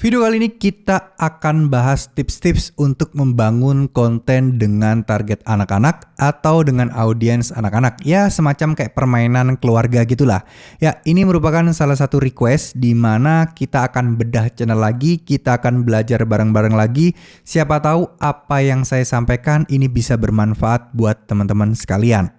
Video kali ini kita akan bahas tips-tips untuk membangun konten dengan target anak-anak atau dengan audiens anak-anak. Ya, semacam kayak permainan keluarga gitulah. Ya, ini merupakan salah satu request di mana kita akan bedah channel lagi, kita akan belajar bareng-bareng lagi. Siapa tahu apa yang saya sampaikan ini bisa bermanfaat buat teman-teman sekalian.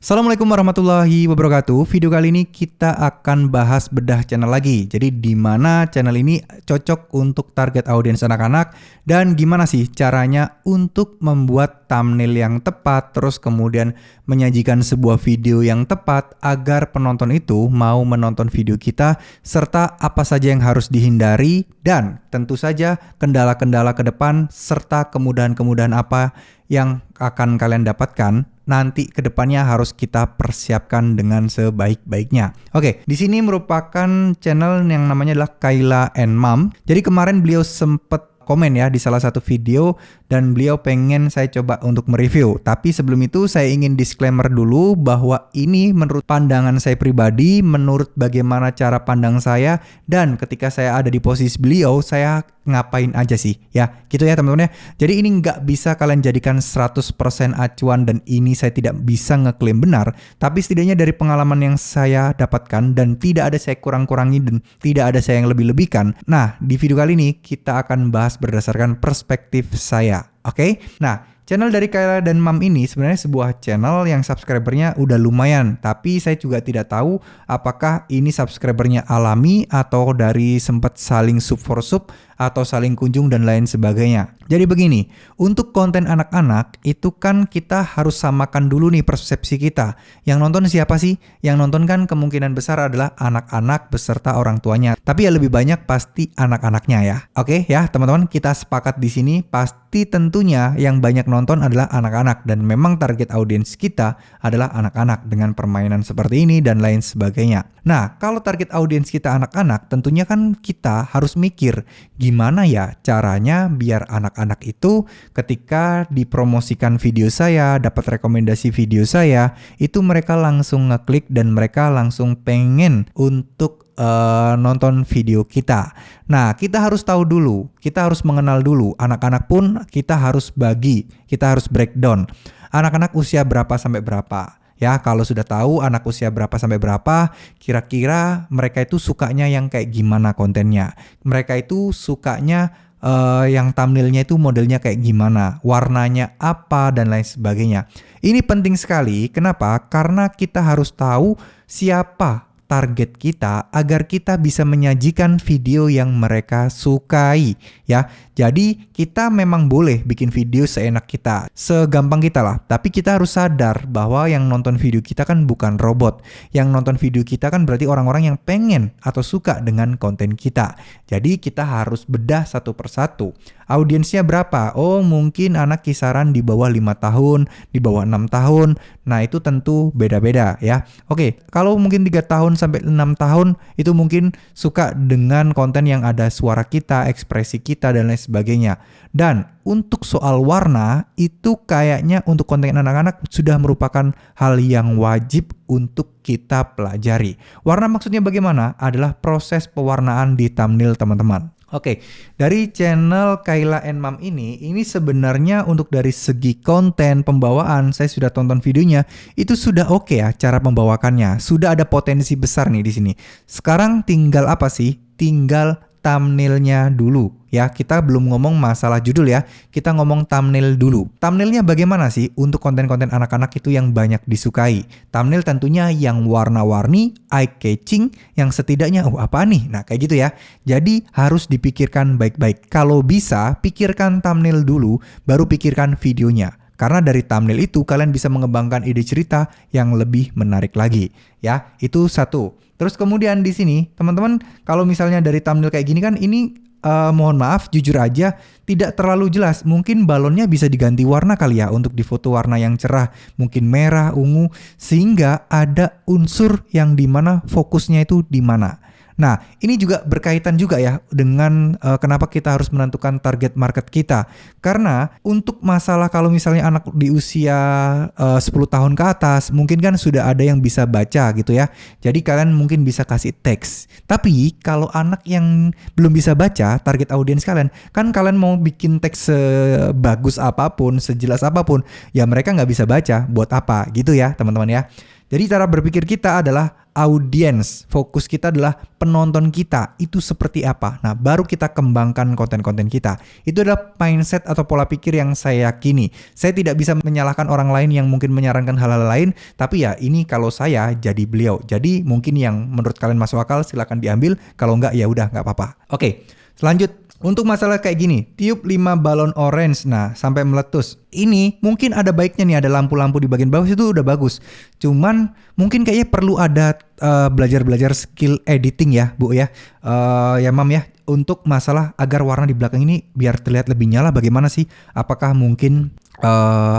Assalamualaikum warahmatullahi wabarakatuh. Video kali ini kita akan bahas bedah channel lagi. Jadi di mana channel ini cocok untuk target audiens anak-anak dan gimana sih caranya untuk membuat thumbnail yang tepat, terus kemudian menyajikan sebuah video yang tepat agar penonton itu mau menonton video kita, serta apa saja yang harus dihindari dan tentu saja kendala-kendala ke depan serta kemudahan-kemudahan apa yang akan kalian dapatkan nanti ke depannya harus kita persiapkan dengan sebaik-baiknya. Oke, di sini merupakan channel yang namanya adalah Kayla and Mom. Jadi kemarin beliau sempat komen ya di salah satu video dan beliau pengen saya coba untuk mereview. Tapi sebelum itu saya ingin disclaimer dulu bahwa ini menurut pandangan saya pribadi, menurut bagaimana cara pandang saya, dan ketika saya ada di posisi beliau, saya ngapain aja sih ya, gitu ya teman-teman ya. Jadi ini nggak bisa kalian jadikan 100% acuan dan ini saya tidak bisa ngeklaim benar, tapi setidaknya dari pengalaman yang saya dapatkan dan tidak ada saya kurang-kurangi dan tidak ada saya yang lebih-lebihkan. Nah, di video kali ini kita akan bahas berdasarkan perspektif saya. Oke? Nah, channel dari Kayla dan Mom ini sebenarnya sebuah channel yang subscribernya udah lumayan, tapi saya juga tidak tahu apakah ini subscribernya alami atau dari sempat saling sub for sub atau saling kunjung dan lain sebagainya. Jadi begini, untuk konten anak-anak itu kan kita harus samakan dulu nih persepsi kita. Yang nonton siapa sih? Yang nonton kan kemungkinan besar adalah anak-anak beserta orang tuanya. Tapi ya lebih banyak pasti anak-anaknya ya. Oke ya teman-teman, kita sepakat di sini pasti tentunya yang banyak nonton adalah anak-anak dan memang target audiens kita adalah anak-anak dengan permainan seperti ini dan lain sebagainya. Nah, kalau target audiens kita anak-anak, tentunya kan kita harus mikir gimana ya caranya biar anak-anak itu ketika dipromosikan video saya, dapat rekomendasi video saya, itu mereka langsung ngeklik dan mereka langsung pengen untuk nonton video kita. Nah, kita harus tahu dulu, kita harus mengenal dulu. Anak-anak pun kita harus bagi, kita harus breakdown. Anak-anak usia berapa sampai berapa? Ya, kalau sudah tahu anak usia berapa sampai berapa, kira-kira mereka itu sukanya yang kayak gimana kontennya. Mereka itu sukanya yang thumbnailnya itu modelnya kayak gimana, warnanya apa, dan lain sebagainya. Ini penting sekali, kenapa? Karena kita harus tahu siapa target kita agar kita bisa menyajikan video yang mereka sukai ya. Jadi kita memang boleh bikin video seenak kita, segampang kita lah. Tapi kita harus sadar bahwa yang nonton video kita kan bukan robot. Yang nonton video kita kan berarti orang-orang yang pengen atau suka dengan konten kita. Jadi kita harus bedah satu persatu. Audiensnya berapa? Oh, mungkin anak kisaran di bawah 5 tahun, di bawah 6 tahun. Nah, itu tentu beda-beda ya. Oke, kalau mungkin 3 tahun sampai 6 tahun itu mungkin suka dengan konten yang ada suara kita, ekspresi kita dan lain sebagainya. Dan untuk soal warna itu kayaknya untuk konten anak-anak sudah merupakan hal yang wajib untuk kita pelajari. Warna maksudnya bagaimana? Adalah proses pewarnaan di thumbnail teman-teman. Oke, dari channel Kayla and Mom ini sebenarnya untuk dari segi konten pembawaan, saya sudah tonton videonya, itu sudah oke ya cara membawakannya. Sudah ada potensi besar nih di sini. Sekarang tinggal apa sih? Tinggal thumbnailnya dulu ya. Kita belum ngomong masalah judul ya, kita ngomong thumbnail dulu. Thumbnailnya bagaimana sih untuk konten-konten anak-anak itu yang banyak disukai? Thumbnail tentunya yang warna-warni, eye-catching, yang setidaknya apa nih? Nah kayak gitu ya. Jadi harus dipikirkan baik-baik. Kalau bisa pikirkan thumbnail dulu, baru pikirkan videonya. Karena dari thumbnail itu kalian bisa mengembangkan ide cerita yang lebih menarik lagi ya. Itu satu. Terus kemudian di sini teman-teman, kalau misalnya dari thumbnail kayak gini kan ini mohon maaf jujur aja tidak terlalu jelas. Mungkin balonnya bisa diganti warna kali ya untuk difoto warna yang cerah, mungkin merah, ungu, sehingga ada unsur yang dimana fokusnya itu di mana. Nah, ini juga berkaitan juga ya dengan kenapa kita harus menentukan target market kita. Karena untuk masalah kalau misalnya anak di usia 10 tahun ke atas, mungkin kan sudah ada yang bisa baca gitu ya. Jadi kalian mungkin bisa kasih teks. Tapi kalau anak yang belum bisa baca, target audiens kalian, kan kalian mau bikin teks sebagus apapun, sejelas apapun, ya mereka nggak bisa baca. Buat apa gitu ya teman-teman ya. Jadi cara berpikir kita adalah audiens, fokus kita adalah penonton kita, itu seperti apa. Nah, baru kita kembangkan konten-konten kita. Itu adalah mindset atau pola pikir yang saya yakini. Saya tidak bisa menyalahkan orang lain yang mungkin menyarankan hal-hal lain, tapi ya ini kalau saya jadi beliau. Jadi mungkin yang menurut kalian masuk akal silakan diambil, kalau enggak ya udah nggak apa-apa. Oke, selanjut. Untuk masalah kayak gini, tiup 5 balon orange, nah sampai meletus. Ini mungkin ada baiknya nih, ada lampu-lampu di bagian bawah itu udah bagus. Cuman mungkin kayaknya perlu ada belajar-belajar skill editing ya Bu ya. Ya Mam ya, untuk masalah agar warna di belakang ini biar terlihat lebih nyala bagaimana sih? Apakah mungkin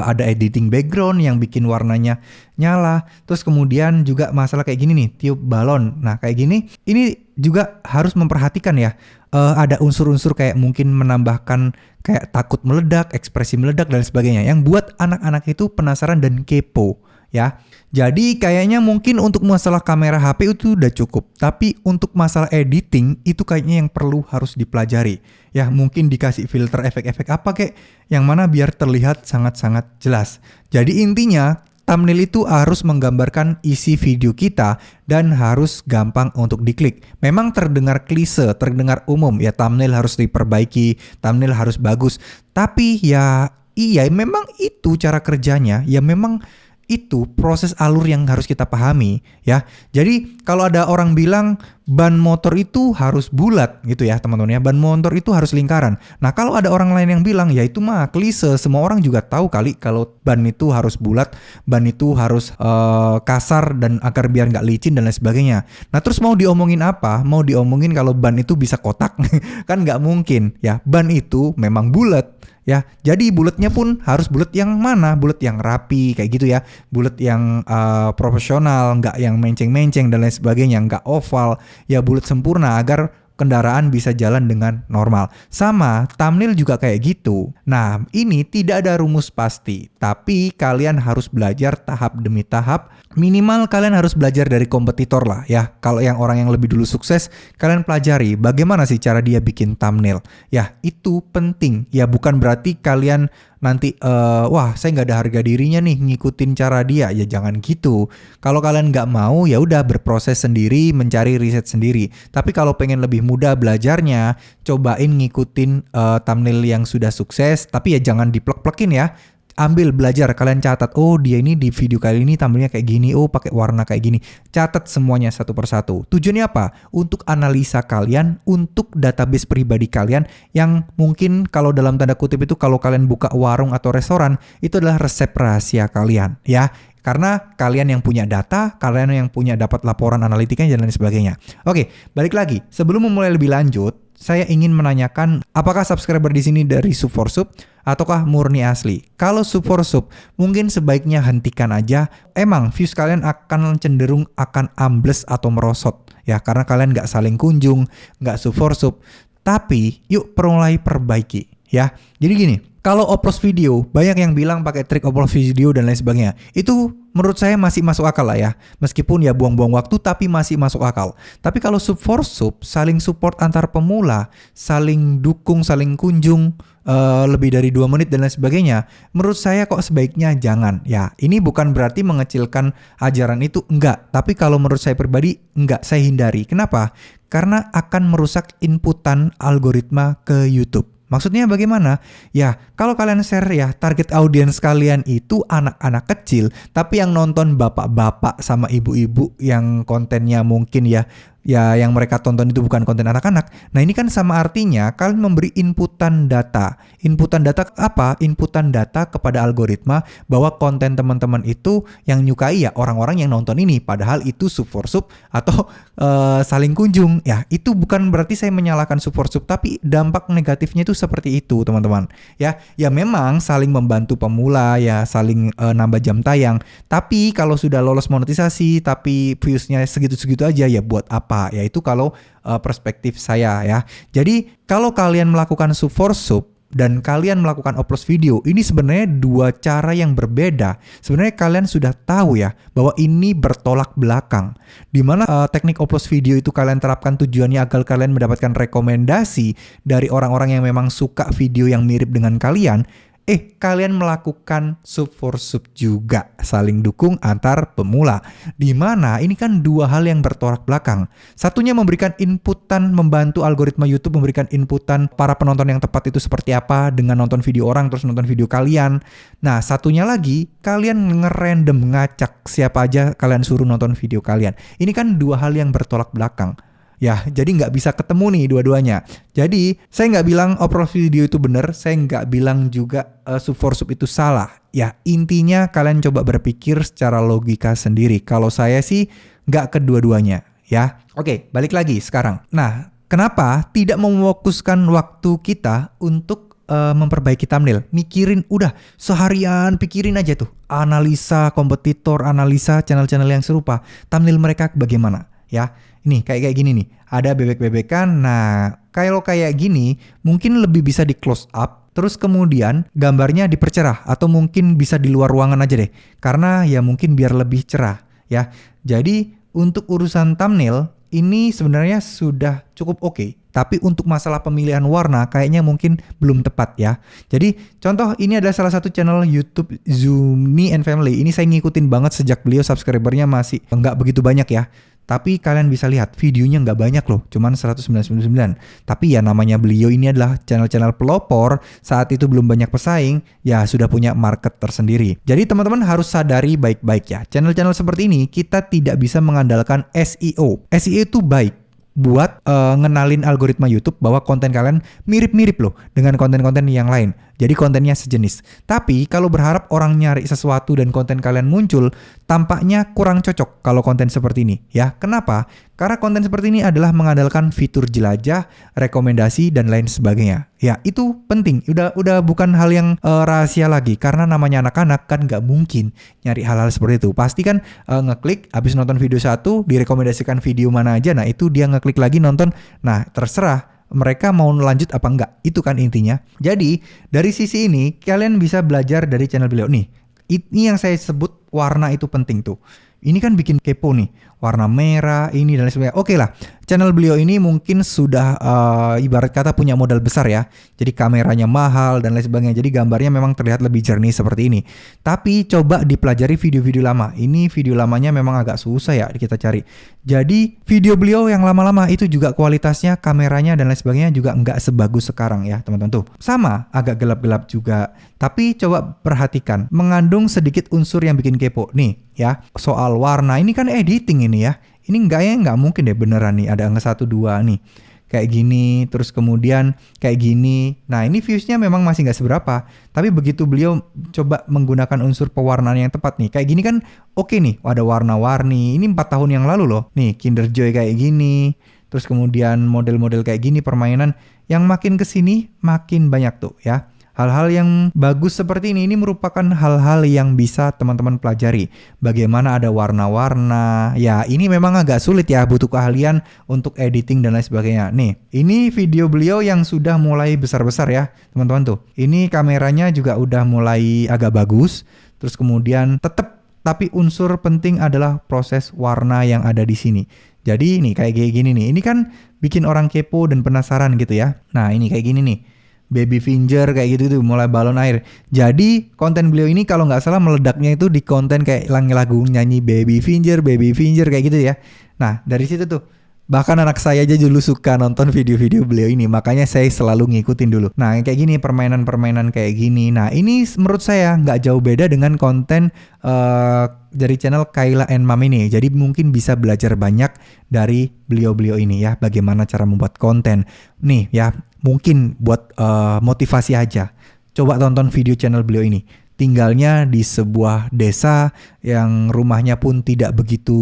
ada editing background yang bikin warnanya nyala. Terus kemudian juga masalah kayak gini nih, tiup balon. Nah kayak gini, ini juga harus memperhatikan ya. Ada unsur-unsur kayak mungkin menambahkan kayak takut meledak, ekspresi meledak dan sebagainya. Yang buat anak-anak itu penasaran dan kepo ya. Jadi kayaknya mungkin untuk masalah kamera HP itu udah cukup. Tapi untuk masalah editing itu kayaknya yang perlu harus dipelajari. Ya mungkin dikasih filter efek-efek apa kayak yang mana biar terlihat sangat-sangat jelas. Jadi intinya thumbnail itu harus menggambarkan isi video kita dan harus gampang untuk diklik. Memang terdengar klise, terdengar umum ya, thumbnail harus diperbaiki, thumbnail harus bagus. Tapi ya iya memang itu cara kerjanya, ya memang itu proses alur yang harus kita pahami ya. Jadi kalau ada orang bilang ban motor itu harus bulat gitu ya teman-teman ya, ban motor itu harus lingkaran. Nah kalau ada orang lain yang bilang ya itu mah klise, semua orang juga tahu kali kalau ban itu harus bulat, ban itu harus kasar dan agar biar nggak licin dan lain sebagainya. Nah terus mau diomongin apa? Mau diomongin kalau ban itu bisa kotak? Kan nggak mungkin ya, ban itu memang bulat. Ya, jadi bulatnya pun harus bulat yang mana? Bulat yang rapi kayak gitu ya. Bulat yang profesional, nggak yang menceng-menceng dan lain sebagainya, nggak oval. Ya bulat sempurna agar kendaraan bisa jalan dengan normal. Sama, thumbnail juga kayak gitu. Nah, ini tidak ada rumus pasti, tapi kalian harus belajar tahap demi tahap. Minimal kalian harus belajar dari kompetitor lah ya. Kalau yang orang yang lebih dulu sukses, kalian pelajari bagaimana sih cara dia bikin thumbnail. Ya, itu penting. Ya, bukan berarti kalian nanti wah saya nggak ada harga dirinya nih ngikutin cara dia, ya jangan gitu. Kalau kalian nggak mau ya udah berproses sendiri, mencari riset sendiri. Tapi kalau pengen lebih mudah belajarnya, cobain ngikutin thumbnail yang sudah sukses, tapi ya jangan diplek-plekin ya. Ambil belajar, kalian catat, oh dia ini di video kali ini tampilnya kayak gini, oh pakai warna kayak gini. Catat semuanya satu persatu. Tujuannya apa? Untuk analisa kalian, untuk database pribadi kalian yang mungkin kalau dalam tanda kutip itu kalau kalian buka warung atau restoran, itu adalah resep rahasia kalian ya. Karena kalian yang punya data, kalian yang punya dapat laporan analitikanya dan lain sebagainya. Oke, balik lagi. Sebelum memulai lebih lanjut, saya ingin menanyakan apakah subscriber di sini dari Sub4Sub ataukah murni asli? Kalau Sub4Sub, mungkin sebaiknya hentikan aja. Emang views kalian akan cenderung akan ambles atau merosot ya, karena kalian nggak saling kunjung, nggak Sub4Sub. Tapi yuk mulai perbaiki ya. Jadi gini. Kalau upload video, banyak yang bilang pakai trik upload video dan lain sebagainya. Itu menurut saya masih masuk akal lah ya. Meskipun ya buang-buang waktu, tapi masih masuk akal. Tapi kalau Sub4Sub, saling support antar pemula, saling dukung, saling kunjung, lebih dari 2 menit dan lain sebagainya. Menurut saya kok sebaiknya jangan. Ya, ini bukan berarti mengecilkan ajaran itu, enggak. Tapi kalau menurut saya pribadi, enggak, saya hindari. Kenapa? Karena akan merusak inputan algoritma ke YouTube. Maksudnya bagaimana? Ya, kalau kalian share ya, target audiens kalian itu anak-anak kecil, tapi yang nonton bapak-bapak sama ibu-ibu yang kontennya mungkin ya yang mereka tonton itu bukan konten anak-anak. Nah ini kan sama artinya kalian memberi inputan data. Inputan data apa? Inputan data kepada algoritma bahwa konten teman-teman itu yang nyukai ya orang-orang yang nonton ini. Padahal itu Sub4Sub atau saling kunjung. Ya itu bukan berarti saya menyalahkan Sub4Sub, tapi dampak negatifnya itu seperti itu teman-teman. Ya memang saling membantu pemula ya, saling nambah jam tayang. Tapi kalau sudah lolos monetisasi tapi viewsnya segitu-segitu aja ya buat apa apa? Yaitu kalau perspektif saya ya. Jadi kalau kalian melakukan sub for sub dan kalian melakukan upload video, ini sebenarnya dua cara yang berbeda. Sebenarnya kalian sudah tahu ya bahwa ini bertolak belakang. Dimana teknik upload video itu kalian terapkan tujuannya agar kalian mendapatkan rekomendasi dari orang-orang yang memang suka video yang mirip dengan kalian. Kalian melakukan sub for sub juga, saling dukung antar pemula. Dimana ini kan dua hal yang bertolak belakang. Satunya memberikan inputan, membantu algoritma YouTube memberikan inputan para penonton yang tepat itu seperti apa dengan nonton video orang terus nonton video kalian. Nah, satunya lagi kalian ngerandom ngacak siapa aja kalian suruh nonton video kalian. Ini kan dua hal yang bertolak belakang. Ya, jadi nggak bisa ketemu nih dua-duanya. Jadi, saya nggak bilang upload video itu benar, saya nggak bilang juga sub for sub itu salah. Ya, intinya kalian coba berpikir secara logika sendiri. Kalau saya sih nggak kedua-duanya, ya. Oke, balik lagi sekarang. Nah, kenapa tidak memfokuskan waktu kita untuk memperbaiki thumbnail? Mikirin udah seharian, pikirin aja tuh. Analisa kompetitor, analisa channel-channel yang serupa. Thumbnail mereka bagaimana, ya. Nih kayak gini nih, ada bebek-bebekan. Nah, kalau kayak gini mungkin lebih bisa di close up, terus kemudian gambarnya dipercerah atau mungkin bisa di luar ruangan aja deh. Karena ya mungkin biar lebih cerah ya. Jadi untuk urusan thumbnail ini sebenarnya sudah cukup oke. Tapi untuk masalah pemilihan warna kayaknya mungkin belum tepat ya. Jadi contoh ini adalah salah satu channel YouTube Zumi and Family. Ini saya ngikutin banget sejak beliau subscribernya masih nggak begitu banyak ya. Tapi kalian bisa lihat videonya nggak banyak loh, cuman 199. Tapi ya namanya beliau ini adalah channel-channel pelopor, saat itu belum banyak pesaing, ya sudah punya market tersendiri. Jadi teman-teman harus sadari baik-baik ya, channel-channel seperti ini kita tidak bisa mengandalkan SEO. SEO itu baik buat ngenalin algoritma YouTube bahwa konten kalian mirip-mirip loh dengan konten-konten yang lain. Jadi kontennya sejenis. Tapi kalau berharap orang nyari sesuatu dan konten kalian muncul, tampaknya kurang cocok kalau konten seperti ini ya. Kenapa? Karena konten seperti ini adalah mengandalkan fitur jelajah, rekomendasi dan lain sebagainya. Ya, itu penting. Udah bukan hal yang rahasia lagi, karena namanya anak-anak kan nggak mungkin nyari hal-hal seperti itu. Pasti kan ngeklik habis nonton video satu, direkomendasikan video mana aja. Nah, itu dia ngeklik lagi nonton. Nah, terserah mereka mau lanjut apa enggak, itu kan intinya. Jadi dari sisi ini kalian bisa belajar dari channel beliau nih. Ini yang saya sebut warna itu penting tuh. Ini kan bikin kepo nih, warna merah ini dan lain sebagainya. Oke lah, channel beliau ini mungkin sudah ibarat kata punya modal besar ya. Jadi kameranya mahal dan lain sebagainya. Jadi gambarnya memang terlihat lebih jernih seperti ini. Tapi coba dipelajari video-video lama. Ini video lamanya memang agak susah ya kita cari. Jadi video beliau yang lama-lama itu juga kualitasnya, kameranya dan lain sebagainya juga nggak sebagus sekarang ya teman-teman tuh. Sama, agak gelap-gelap juga. Tapi coba perhatikan, mengandung sedikit unsur yang bikin kepo. Nih ya, soal warna ini kan editing ini ya. Ini nggak mungkin deh beneran nih ada angka 1, 2 nih. Kayak gini, terus kemudian kayak gini. Nah ini viewsnya memang masih nggak seberapa. Tapi begitu beliau coba menggunakan unsur pewarnaan yang tepat nih. Kayak gini kan oke nih, ada warna-warni. Ini 4 tahun yang lalu loh. Nih Kinder Joy kayak gini. Terus kemudian model-model kayak gini, permainan. Yang makin kesini makin banyak tuh ya. Hal-hal yang bagus seperti ini merupakan hal-hal yang bisa teman-teman pelajari. Bagaimana ada warna-warna. Ya ini memang agak sulit ya, butuh keahlian untuk editing dan lain sebagainya. Nih, ini video beliau yang sudah mulai besar-besar ya teman-teman tuh. Ini kameranya juga udah mulai agak bagus. Terus kemudian tapi unsur penting adalah proses warna yang ada di sini. Jadi nih kayak gini nih. Ini kan bikin orang kepo dan penasaran gitu ya. Nah ini kayak gini nih. Baby Finger kayak gitu tuh, mulai balon air. Jadi konten beliau ini kalau nggak salah meledaknya itu di konten kayak lagu nyanyi Baby Finger kayak gitu ya. Nah dari situ tuh bahkan anak saya aja dulu suka nonton video-video beliau ini, makanya saya selalu ngikutin dulu. Nah kayak gini, permainan-permainan kayak gini. Nah ini menurut saya nggak jauh beda dengan konten dari channel Kayla and Mom ini. Jadi mungkin bisa belajar banyak dari beliau-beliau ini ya, bagaimana cara membuat konten. Nih ya, mungkin buat motivasi aja. Coba tonton video channel beliau ini. Tinggalnya di sebuah desa yang rumahnya pun tidak begitu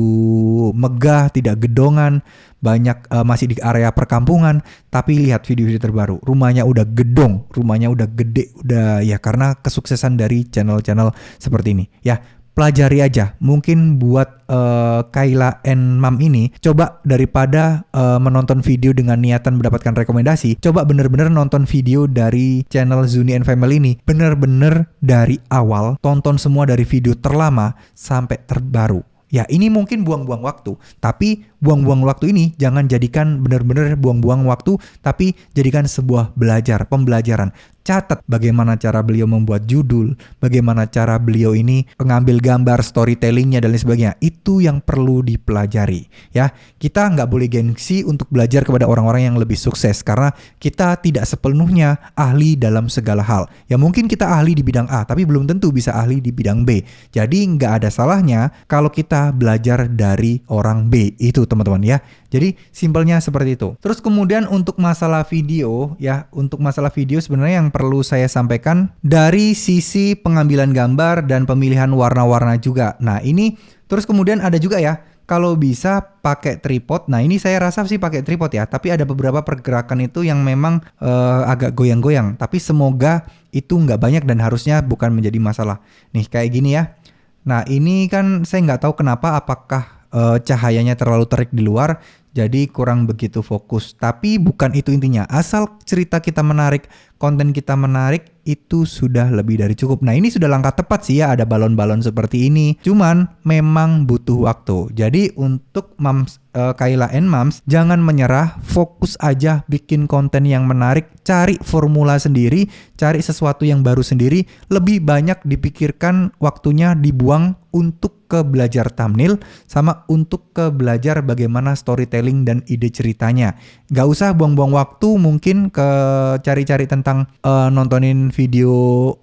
megah, tidak gedongan, banyak masih di area perkampungan. Tapi lihat video-video terbaru, rumahnya udah gedong, rumahnya udah gede, udah ya karena kesuksesan dari channel-channel seperti ini. Ya, pelajari aja. Mungkin buat Kayla and Mam ini, coba daripada menonton video dengan niatan mendapatkan rekomendasi, coba bener-bener nonton video dari channel Zuni and Family ini, bener-bener dari awal, tonton semua dari video terlama sampai terbaru. Ya, ini mungkin buang-buang waktu, tapi buang-buang waktu ini jangan jadikan benar-benar buang-buang waktu, tapi jadikan sebuah pembelajaran. Catat bagaimana cara beliau membuat judul, bagaimana cara beliau ini mengambil gambar, storytellingnya dan lain sebagainya. Itu yang perlu dipelajari. Ya, kita nggak boleh gengsi untuk belajar kepada orang-orang yang lebih sukses karena kita tidak sepenuhnya ahli dalam segala hal. Ya mungkin kita ahli di bidang A, tapi belum tentu bisa ahli di bidang B. Jadi nggak ada salahnya kalau kita belajar dari orang B itu, teman-teman ya. Jadi simpelnya seperti itu. Terus kemudian untuk masalah video ya, untuk masalah video sebenarnya yang perlu saya sampaikan dari sisi pengambilan gambar dan pemilihan warna-warna juga. Nah ini terus kemudian ada juga ya, kalau bisa pakai tripod. Nah ini saya rasa sih pakai tripod ya, tapi ada beberapa pergerakan itu yang memang agak goyang-goyang. Tapi semoga itu nggak banyak dan harusnya bukan menjadi masalah. Nih kayak gini ya. Nah ini kan saya nggak tahu kenapa, apakah cahayanya terlalu terik di luar, jadi kurang begitu fokus. Tapi bukan itu intinya. Asal cerita kita menarik, konten kita menarik, itu sudah lebih dari cukup. Nah ini sudah langkah tepat sih ya, ada balon-balon seperti ini. Cuman memang butuh waktu. Jadi untuk Kayla and Mams, jangan menyerah, fokus aja bikin konten yang menarik, cari formula sendiri, cari sesuatu yang baru sendiri. Lebih banyak dipikirkan, waktunya dibuang untuk ke belajar thumbnail sama untuk ke belajar bagaimana storytelling dan ide ceritanya. Gak usah buang-buang waktu mungkin ke cari-cari tentang nontonin video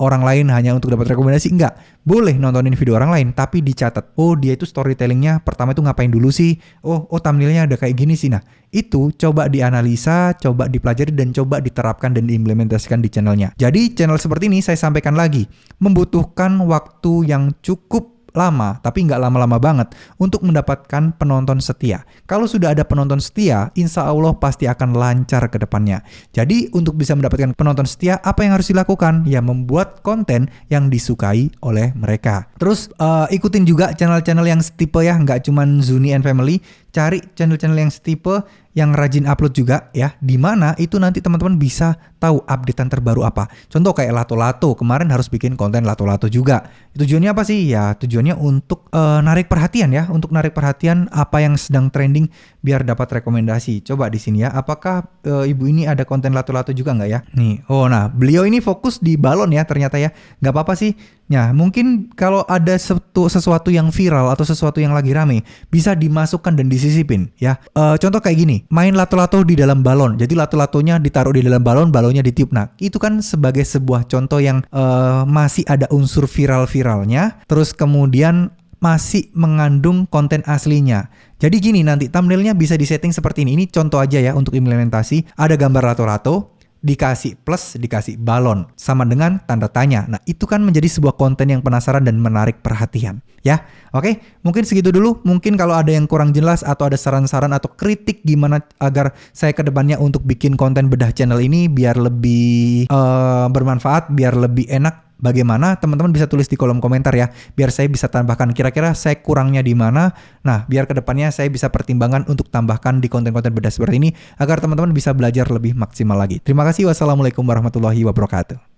orang lain hanya untuk dapat rekomendasi. Enggak, boleh nontonin video orang lain tapi dicatat. Oh dia itu storytellingnya pertama itu ngapain dulu sih? Oh thumbnailnya ada kayak gini sih. Nah itu coba dianalisa, coba dipelajari dan coba diterapkan dan diimplementasikan di channelnya. Jadi channel seperti ini saya sampaikan lagi, membutuhkan waktu yang cukup lama, tapi nggak lama-lama banget untuk mendapatkan penonton setia. Kalau sudah ada penonton setia, insya Allah pasti akan lancar ke depannya. Jadi untuk bisa mendapatkan penonton setia, apa yang harus dilakukan? Ya membuat konten yang disukai oleh mereka. Terus ikutin juga channel-channel yang setipe ya, nggak cuman Zuni and Family. Cari channel-channel yang setipe, yang rajin upload juga ya, dimana itu nanti teman-teman bisa tahu updatean terbaru apa. Contoh kayak Lato-Lato, kemarin harus bikin konten Lato-Lato juga. Tujuannya apa sih? Ya tujuannya untuk narik perhatian ya, untuk narik perhatian apa yang sedang trending biar dapat rekomendasi. Coba di sini ya, apakah ibu ini ada konten Lato-Lato juga nggak ya? Nih, nah beliau ini fokus di balon ya ternyata ya, nggak apa-apa sih. Nah mungkin kalau ada sesuatu yang viral atau sesuatu yang lagi rame, bisa dimasukkan dan disisipin ya. Contoh kayak gini, main lato-lato di dalam balon. Jadi lato-latonya ditaruh di dalam balon, balonnya ditiup. Nah itu kan sebagai sebuah contoh yang masih ada unsur viral-viralnya, terus kemudian masih mengandung konten aslinya. Jadi gini, nanti thumbnailnya bisa disetting seperti ini. Ini contoh aja ya untuk implementasi. Ada gambar lato-lato, dikasih plus, dikasih balon sama dengan tanda tanya. Nah itu kan menjadi sebuah konten yang penasaran dan menarik perhatian ya. Oke, mungkin segitu dulu. Mungkin kalau ada yang kurang jelas atau ada saran-saran atau kritik gimana agar saya ke depannya untuk bikin konten bedah channel ini biar lebih bermanfaat, biar lebih enak, bagaimana, teman-teman bisa tulis di kolom komentar ya, biar saya bisa tambahkan kira-kira saya kurangnya di mana. Nah biar kedepannya saya bisa pertimbangkan untuk tambahkan di konten-konten bedah seperti ini agar teman-teman bisa belajar lebih maksimal lagi. Terima kasih. Wassalamualaikum warahmatullahi wabarakatuh.